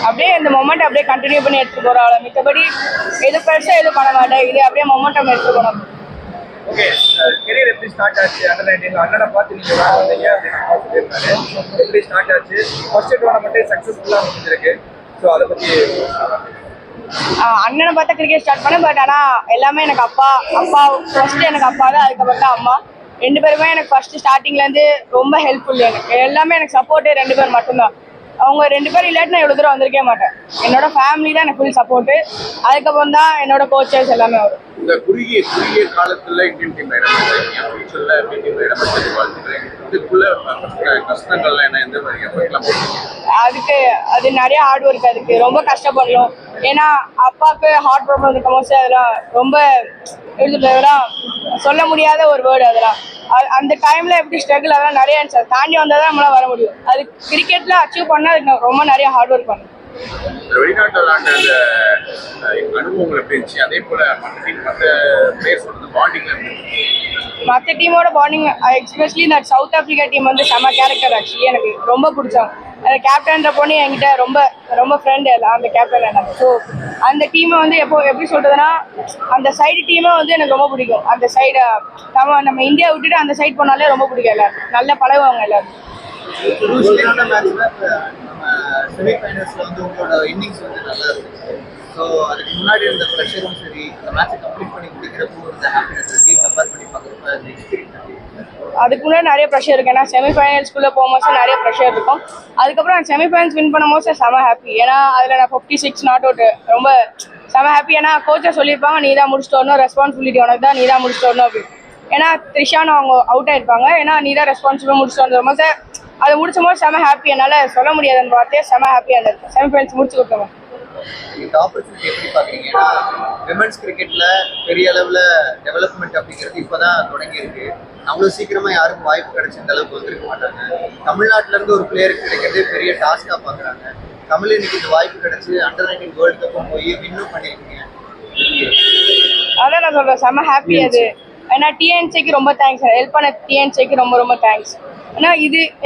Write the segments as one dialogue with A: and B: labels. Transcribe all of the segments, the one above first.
A: அப்படியே இந்த மொமெண்ட் அப்படியே கண்டினியூ பண்ணி எடுத்துட்டு போறோம். மித்தபடி எது பெருசா எதுவும் பண்ண மாட்டேன். இது அப்படியே மொமெண்டம் எடுத்துட்டு போனோம்.
B: ஓகே, கெரியர் எப்படி ஸ்டார்ட் ஆச்சு? அண்டர் 19 அண்ணனை பார்த்து நீங்க வேலை வந்தீங்க அப்படின்னு எப்படி ஸ்டார்ட் ஆச்சு? ஃபர்ஸ்ட் டோர்னமெண்ட்டே சக்ஸஸ்ஃபுல்லாக முடிஞ்சிருக்கு. ஸோ அதை பற்றி
A: அண்ணனை பார்த்தா கிரிக்கெட் ஸ்டார்ட் பண்ணேன். பட் ஆனால் எல்லாமே எனக்கு அப்பா ஃபர்ஸ்ட் எனக்கு அப்பா தான், அதுக்கப்புறம் தான் அம்மா. 2 பேருமே எனக்கு ஃபர்ஸ்ட் ஸ்டார்டிங்லேருந்து ரொம்ப ஹெல்ப்ஃபுல். எனக்கு எல்லாமே எனக்கு சப்போர்ட்டு 2 பேர் மட்டும்தான். அவங்க 2 பேர் இல்லாட்டி நான் இவ்வளோ தூரம் வந்திருக்கே மாட்டேன். என்னோட ஃபேமிலி தான் எனக்கு ஃபுல் சப்போர்ட்டு. அதுக்கப்புறம் தான் என்னோட கோச்சர்ஸ் எல்லாமே வரும்.
C: இந்த குறுகிய காலத்தில் இந்தியன் டீம் ஃபியூச்சரில் இந்தியன் டீம் இடம்பெற்றது வாழ்த்துக்கிறேன். இதுக்குள்ள கஷ்டங்கள்லாம் என்ன, எந்த மாதிரி எஃபெக்ட்லாம் போடுறீங்க?
A: அது நிறைய ஹார்ட் ஒர்க். அதுக்கு ரொம்ப கஷ்டப்படணும். ஏன்னா அப்பாவுக்கு ஹார்ட் ப்ராப்ளம் இருக்கும் போது அதெல்லாம் ரொம்ப இதெல்லாம் சொல்ல முடியாத ஒரு வேர்டு. அதெல்லாம் அந்த டைம்ல எப்படி ஸ்ட்ரகிள் அதெல்லாம் நிறைய இருந்துச்சு. அதை தாண்டி வந்தால் தான் நம்மளால வர முடியும். அது கிரிக்கெட்ல அச்சீவ் பண்ணால் அதுக்கு ரொம்ப நிறைய ஹார்ட் ஒர்க் பண்ணணும்.
C: வெளிநாட்டு விளையாண்ட அனுபவங்கள் எப்படி இருந்துச்சு? அதே போல மற்ற பிளேயர்ஸோட பாண்டிங்ல இருந்துச்சு.
A: மற்ற டீமோட பாண்டிங் எஸ்பெஷலி இந்த சவுத் ஆப்பிரிக்கா டீம் வந்து செம்ம கேரக்டர். ஆக்சுவலி எனக்கு ரொம்ப பிடிச்சோம். கேப்டன்ற பொண்ணு என்கிட்ட ரொம்ப ரொம்ப ஃப்ரெண்டு அந்த கேப்டன் எனக்கு. ஸோ அந்த டீமை வந்து எப்படி சொல்றதுன்னா, அந்த சைடு டீமே வந்து எனக்கு ரொம்ப பிடிக்கும். அந்த சைடு நம்ம இந்தியா விட்டுட்டு அந்த சைடு போனாலே ரொம்ப பிடிக்கும். எல்லாரும் நல்லா பழகுவாங்க எல்லாரும்.
D: செமிஃபைனல்ஸ்ல வந்து உங்களோட இன்னிங்ஸ் வந்து நல்லா இருந்துச்சு. ஸோ அதுக்கு முன்னாடி இருந்த ப்ரெஷரும் சரி, அந்த மேட்சை கம்ப்ளீட் பண்ணி முடிக்கிறப்போ இருந்த ஹாப்பினஸ் பற்றி கம்பேர் பண்ணி பார்க்குறப்ப அந்த எக்ஸ்பீரியன்ஸ்
A: அதுக்கு முன்னாடி நிறைய ப்ரெஷர் இருக்கு. ஏன்னா செமிஃபைனல்ஸ்குள்ளே போகும்போது நிறைய ப்ரெஷர் இருக்கும். அதுக்கப்புறம் செமிஃபைனல்ஸ் வின் பண்ணும்போது செம ஹாப்பி. ஏன்னா அதில் நான் 56 நாட் அவுட் ரொம்ப செம ஹாப்பி. ஏன்னா கோச்சை சொல்லியிருப்பாங்க நீ தான் முடிச்சுட்டு வரணும், ரெஸ்பான்சிபிலிட்டி உனக்கு தான், நீ தான் முடிச்சுட்டு வரணும் அப்படின்னு. ஏன்னா த்ரிஷான்னு அவங்க அவுட் ஆயிருப்பாங்க. ஏன்னா நீ தான் ரெஸ்பான்சிபிளாக முடிச்சுட்டு வந்தது சார். அதை முடிச்சும் போது செம ஹாப்பி. என்னால் சொல்ல முடியாது அந்த வார்த்தையை. செம ஹாப்பியாக இருந்தது செமிஃபைனல்ஸ் முடிச்சு கொடுத்தோம்.
D: இந்த ஆப்பர்ச்சுனிட்டி எப்படி பார்க்குறீங்க? ஏன்னா விமென்ஸ் கிரிக்கெட்டில் பெரிய அளவில் டெவலப்மெண்ட் அப்படிங்கிறது இப்போ தான் தொடங்கியிருக்கு. அவ்வளோ சீக்கிரமாக யாருக்கும் வாய்ப்பு கிடைச்ச இந்த அளவுக்கு வந்திருக்க மாட்டாங்க. தமிழ்நாட்டிலேருந்து ஒரு பிளேயருக்கு கிடைக்கிறதே பெரிய டாஸ்காக பார்க்குறாங்க. தமிழ் இன்னைக்கு இந்த வாய்ப்பு கிடைச்சி அண்டர் 19 வேர்ல்டு கப்பும் போய் வின்னும் பண்ணியிருக்கீங்க.
A: அதான் நான் சொல்கிறேன், செம ஹாப்பி அது. ஏன்னா டிஎன்சிக்கு ரொம்ப தேங்க்ஸ். ஹெல்ப் பண்ண டிஎன்சிக்கு ரொம்ப ரொம்ப தேங்க்ஸ். ஏன்னா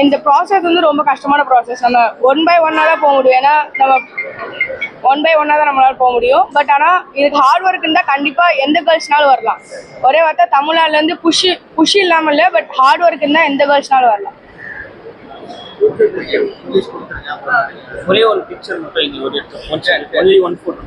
A: இந்த ப்ராசஸ் வந்து ரொம்ப கஷ்டமான ப்ராசஸ். நம்ம 1 by 1 தான் போக முடியும். ஏன்னா நம்ம 1 by 1 தான் நம்மளால போக முடியும். பட் ஆனால் இதுக்கு ஹார்ட் ஒர்க் இருந்தால் கண்டிப்பாக எந்த கேர்ள்ஸ்னாலும் வரலாம். ஒரே வார்த்தை தமிழ்நாடுலேருந்து புஷ் இல்லாமல் இல்லை, பட் ஹார்ட் ஒர்க் இருந்தால் எந்த கேர்ள்ஸ்னாலும் வரலாம்.
E: ஒரே ஒரு பிக்சர் மட்டும் இங்கே ஒரு எடுத்து ஒன்லி 1 ஃபோட்டோ.